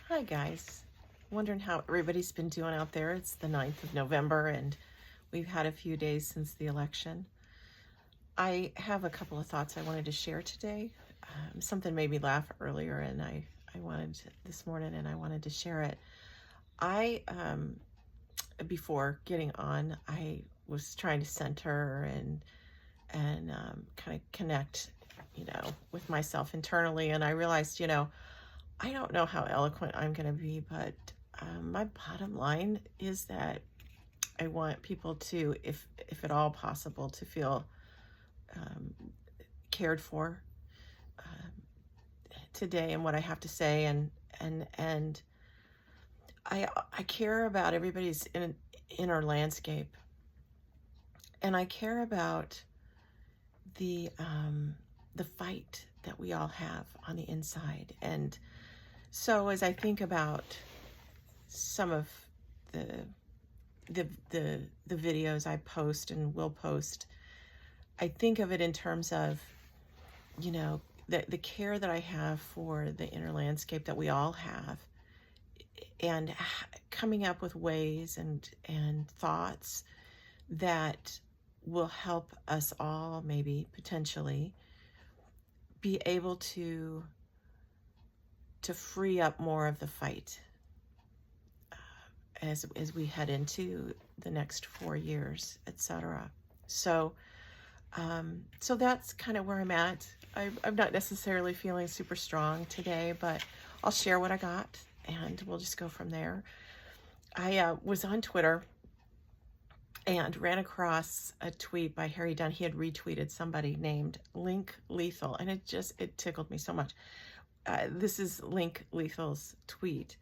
Hi guys. Wondering how everybody's been doing out there. It's the 9th of November and we've had a few days since the election. I have a couple of thoughts I wanted to share today. Something made me laugh earlier and I wanted this morning and I wanted to share it. Before getting on, I was trying to center and kind of connect, with myself internally. And I realized, I don't know how eloquent I'm going to be, but my bottom line is that I want people to, if at all possible, to feel um, cared for today and what I have to say, and I care about everybody's inner landscape, and I care about the fight that we all have on the inside. And so as I think about some of the the videos I post and will post, I think of it in terms of, the care that I have for the inner landscape that we all have, and coming up with ways and thoughts that will help us all, maybe potentially be able to free up more of the fight as we head into the next 4 years, etc. So so that's kind of where I'm at. I'm not necessarily feeling super strong today, but I'll share what I got and we'll just go from there. I was on Twitter and ran across a tweet by Harry Dunn. He had retweeted somebody named Link Lethal, and it tickled me so much. This is Link Lethal's tweet.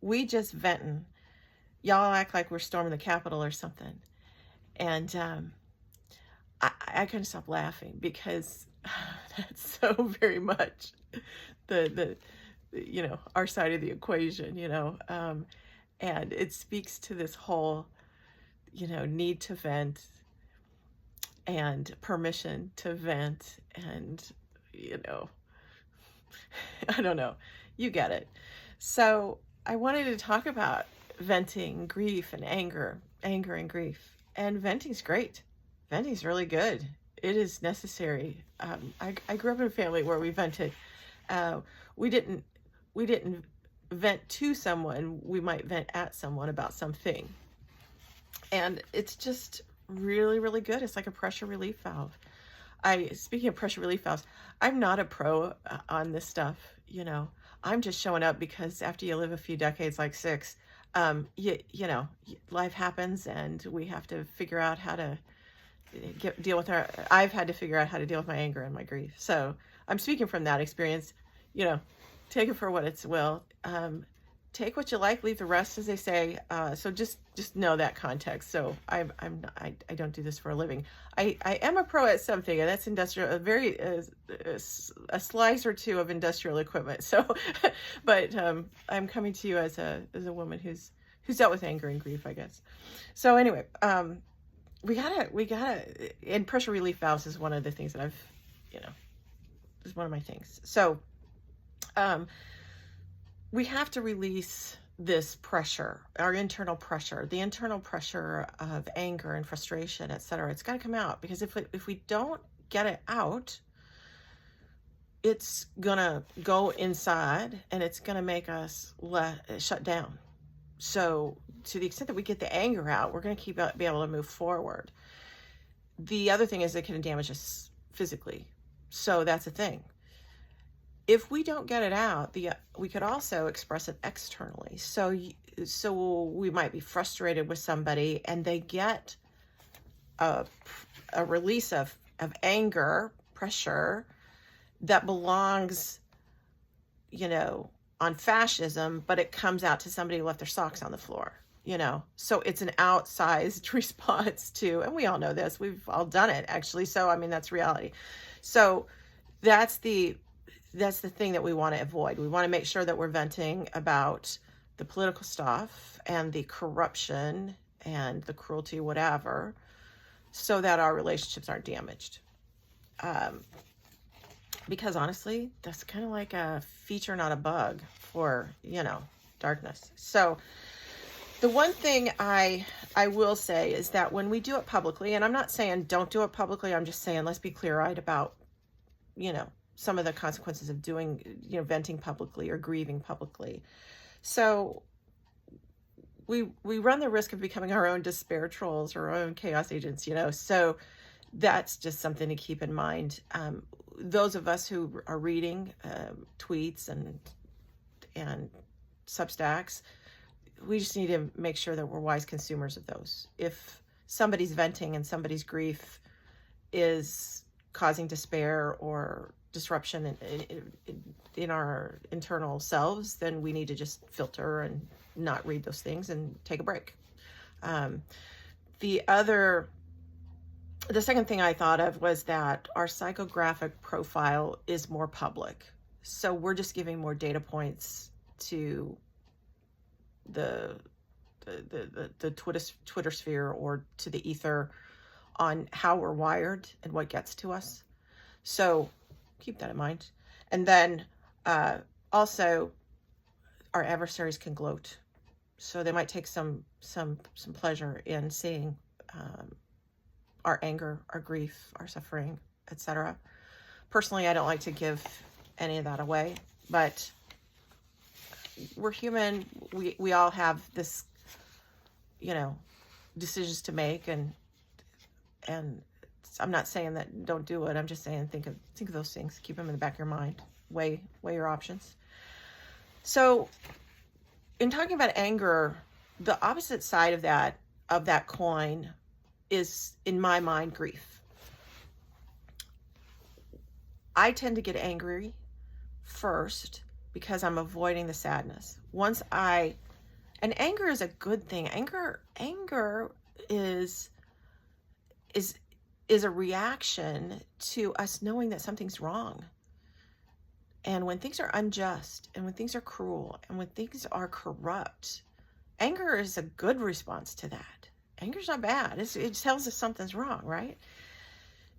"We just venting. Y'all act like we're storming the Capitol or something." And I couldn't stop laughing because that's so very much the our side of the equation, and it speaks to this whole, need to vent and permission to vent, and I don't know, you get it. So I wanted to talk about venting grief and anger and grief. And venting's great. Venting's really good. It is necessary. I grew up in a family where we vented. We didn't vent to someone. We might vent at someone about something. And it's just really, really good. It's like a pressure relief valve. Speaking of pressure relief valves, I'm not a pro on this stuff. I'm just showing up because after you live a few decades, like 6, life happens and we have to figure out how to deal with I've had to figure out how to deal with my anger and my grief. So I'm speaking from that experience. Take it for what it's will. Take what you like, leave the rest, as they say. So just know that context. So I don't do this for a living. I am a pro at something, and that's industrial. A slice or two of industrial equipment. So, but I'm coming to you as a woman who's dealt with anger and grief, I guess. So anyway, we gotta. And pressure relief valves is one of the things that is one of my things. So, we have to release this pressure, our internal pressure, the internal pressure of anger and frustration, etc. It's got to come out, because if we don't get it out, it's gonna go inside and it's gonna make us shut down. So to the extent that we get the anger out, we're gonna be able to move forward. The other thing is it can damage us physically. So that's the thing. If we don't get it out, we could also express it externally. So we might be frustrated with somebody and they get a release of anger, pressure that belongs, on fascism, but it comes out to somebody who left their socks on the floor, So it's an outsized response to, and we all know this, we've all done it actually. So, that's reality. So that's the thing that we want to avoid. We want to make sure that we're venting about the political stuff and the corruption and the cruelty, whatever, so that our relationships aren't damaged. Because honestly, that's kind of like a feature, not a bug, for, darkness. So the one thing I will say is that when we do it publicly, and I'm not saying don't do it publicly, I'm just saying let's be clear-eyed about, some of the consequences of doing, venting publicly or grieving publicly. So we run the risk of becoming our own despair trolls or our own chaos agents, so that's just something to keep in mind. Those of us who are reading tweets and Substacks, we just need to make sure that we're wise consumers of those. If somebody's venting and somebody's grief is causing despair or disruption in our internal selves, then we need to just filter and not read those things and take a break. The second thing I thought of was that our psychographic profile is more public. So we're just giving more data points to the Twitter sphere or to the ether on how we're wired and what gets to us. So keep that in mind. And then also our adversaries can gloat. So they might take some pleasure in seeing our anger, our grief, our suffering, etc. Personally, I don't like to give any of that away, but we're human. We all have this, decisions to make, and I'm not saying that don't do it. I'm just saying think of those things. Keep them in the back of your mind. Weigh your options. So, in talking about anger, the opposite side of that coin is, in my mind, grief. I tend to get angry first because I'm avoiding the sadness. And anger is a good thing. Anger is a reaction to us knowing that something's wrong. And when things are unjust, and when things are cruel, and when things are corrupt, anger is a good response to that. Anger's not bad. It tells us something's wrong, right?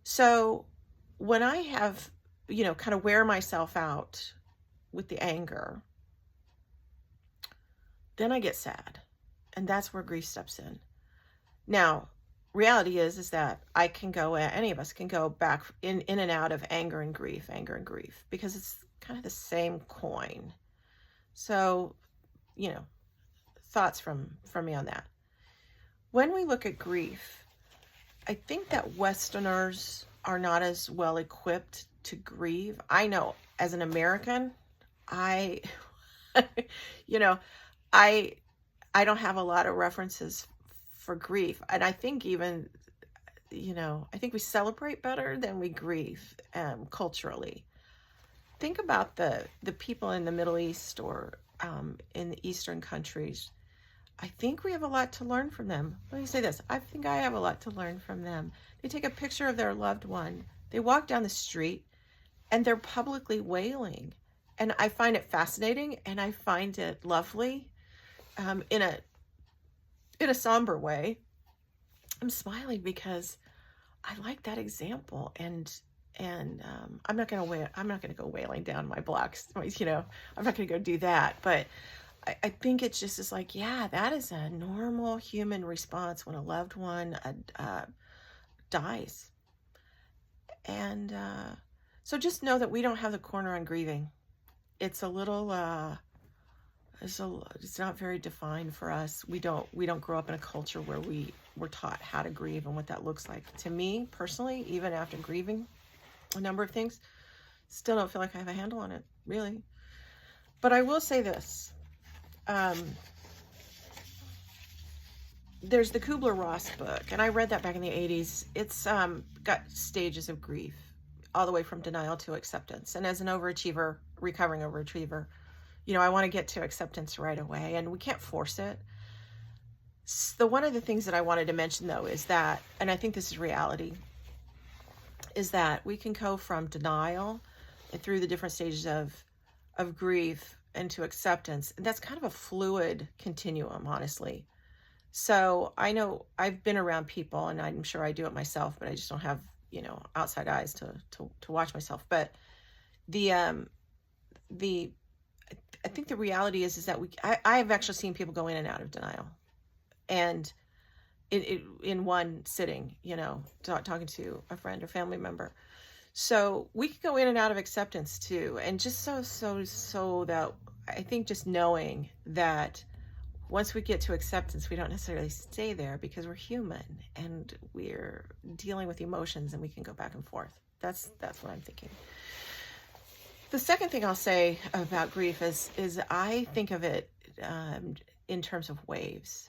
So when I have, kind of wear myself out with the anger, then I get sad. And that's where grief steps in. Now, reality is that any of us can go back in and out of anger and grief, because it's kind of the same coin. So, thoughts from me on that. When we look at grief, I think that Westerners are not as well equipped to grieve. I know as an American, I don't have a lot of references for grief. And I think even, I think we celebrate better than we grieve culturally. Think about the people in the Middle East or in the Eastern countries. I think we have a lot to learn from them. Let me say this. I think I have a lot to learn from them. They take a picture of their loved one. They walk down the street and they're publicly wailing. And I find it fascinating and I find it lovely in a somber way. I'm smiling because I like that example, and I'm not going to go wailing down my blocks. I'm not going to go do that. But I think it's just like, yeah, that is a normal human response when a loved one dies. And so just know that we don't have the corner on grieving. It's a little, it's not very defined for us. We don't grow up in a culture where we're taught how to grieve and what that looks like. To me, personally, even after grieving a number of things, still don't feel like I have a handle on it, really. But I will say this. There's the Kubler-Ross book, and I read that back in the 80s. It's got stages of grief, all the way from denial to acceptance. And as an overachiever, recovering overachiever, I want to get to acceptance right away, and we can't force it. So one of the things that I wanted to mention, though, is that, and I think this is reality, is that we can go from denial and through the different stages of grief into acceptance. And that's kind of a fluid continuum, honestly. So I know I've been around people, and I'm sure I do it myself, but I just don't have, outside eyes to watch myself. But I think the reality is that I've actually seen people go in and out of denial, and in one sitting, talking to a friend or family member. So we could go in and out of acceptance too. And just so that I think just knowing that once we get to acceptance, we don't necessarily stay there, because we're human and we're dealing with emotions, and we can go back and forth. That's what I'm thinking. The second thing I'll say about grief is I think of it in terms of waves,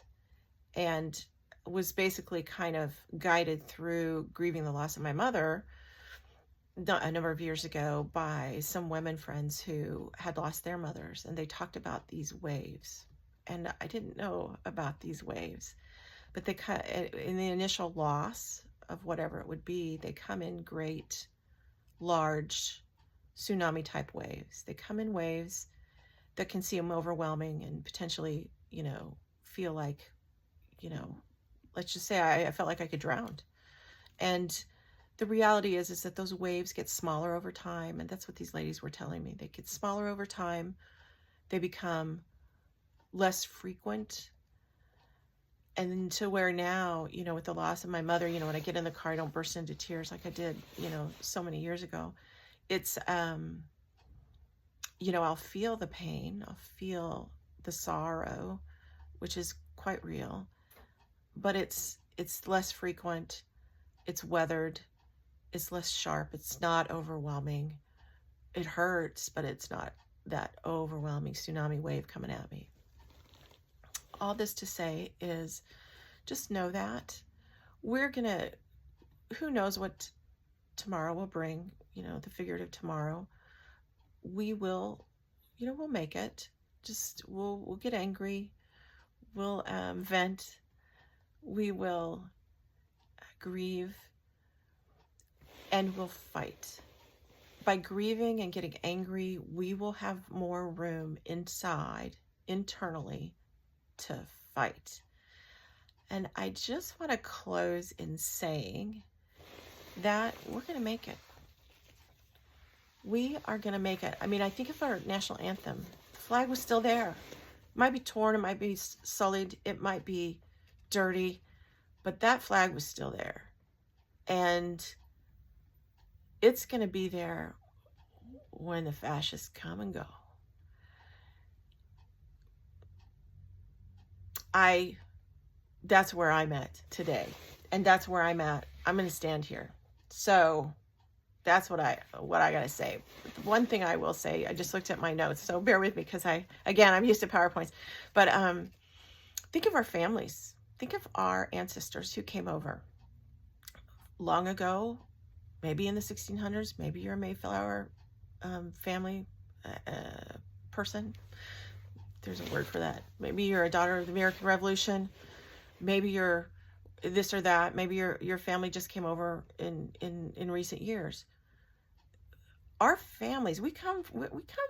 and was basically kind of guided through grieving the loss of my mother a number of years ago by some women friends who had lost their mothers, and they talked about these waves. And I didn't know about these waves, but they in the initial loss of whatever it would be, they come in great, large tsunami type waves. They come in waves that can seem overwhelming and potentially, feel like, let's just say I felt like I could drown. And the reality is that those waves get smaller over time. And that's what these ladies were telling me. They get smaller over time. They become less frequent. And to where now, with the loss of my mother, when I get in the car, I don't burst into tears like I did, so many years ago. It's, I'll feel the pain. I'll feel the sorrow, which is quite real. But it's less frequent, it's weathered, it's less sharp, it's not overwhelming. It hurts, but it's not that overwhelming tsunami wave coming at me. All this to say is just know that who knows what tomorrow will bring, the figurative tomorrow. We will, we'll make it. Just we'll get angry, we'll vent, we will grieve, and we'll fight. By grieving and getting angry, we will have more room internally, to fight. And I just want to close in saying that we're going to make it. We are going to make it. I mean, I think of our national anthem. The flag was still there. It might be torn, it might be sullied, it might be dirty, but that flag was still there. And it's going to be there when the fascists come and go. That's where I'm at today. And that's where I'm at. I'm going to stand here. So that's what I got to say. One thing I will say, I just looked at my notes, so bear with me, because I'm used to PowerPoints. But think of our families. Think of our ancestors who came over long ago, maybe in the 1600s. Maybe you're a Mayflower family person. There's a word for that. Maybe you're a daughter of the American Revolution. Maybe you're this or that. Maybe your family just came over in recent years. Our families, we come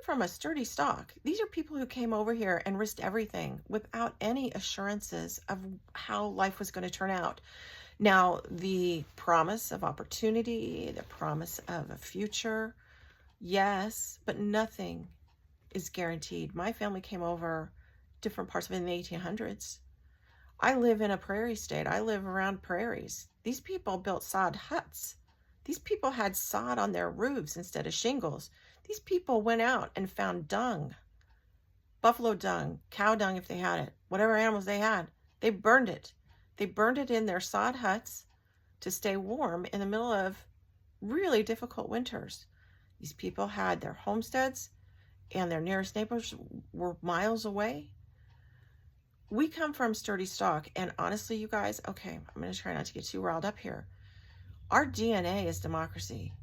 from a sturdy stock. These are people who came over here and risked everything without any assurances of how life was going to turn out. Now, the promise of opportunity, the promise of a future, yes, but nothing is guaranteed. My family came over different parts of it in the 1800s. I live in a prairie state. I live around prairies. These people built sod huts. These people had sod on their roofs instead of shingles. These people went out and found dung, buffalo dung, cow dung if they had it, whatever animals they had. They burned it. They burned it in their sod huts to stay warm in the middle of really difficult winters. These people had their homesteads, and their nearest neighbors were miles away. We come from sturdy stock, and honestly, you guys, okay, I'm going to try not to get too riled up here. Our DNA is democracy.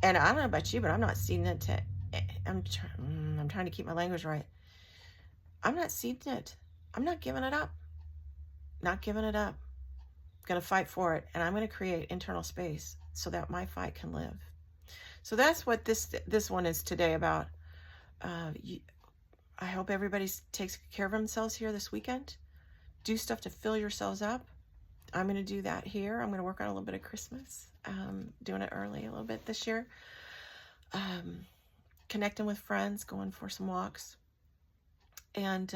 And I don't know about you, but I'm not ceding it to, I'm trying to keep my language right. I'm not ceding it. I'm not giving it up. Not giving it up. I'm going to fight for it, and I'm going to create internal space so that my fight can live. So that's what this one is today about. I hope everybody takes care of themselves here this weekend. Do stuff to fill yourselves up. I'm going to do that here. I'm going to work on a little bit of Christmas. Doing it early a little bit this year. Connecting with friends, going for some walks. and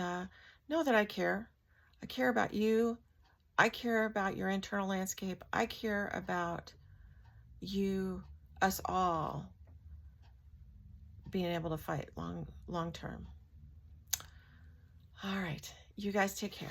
know that I care. I care about you. I care about your internal landscape. I care about you, us all being able to fight long term. All right. You guys take care.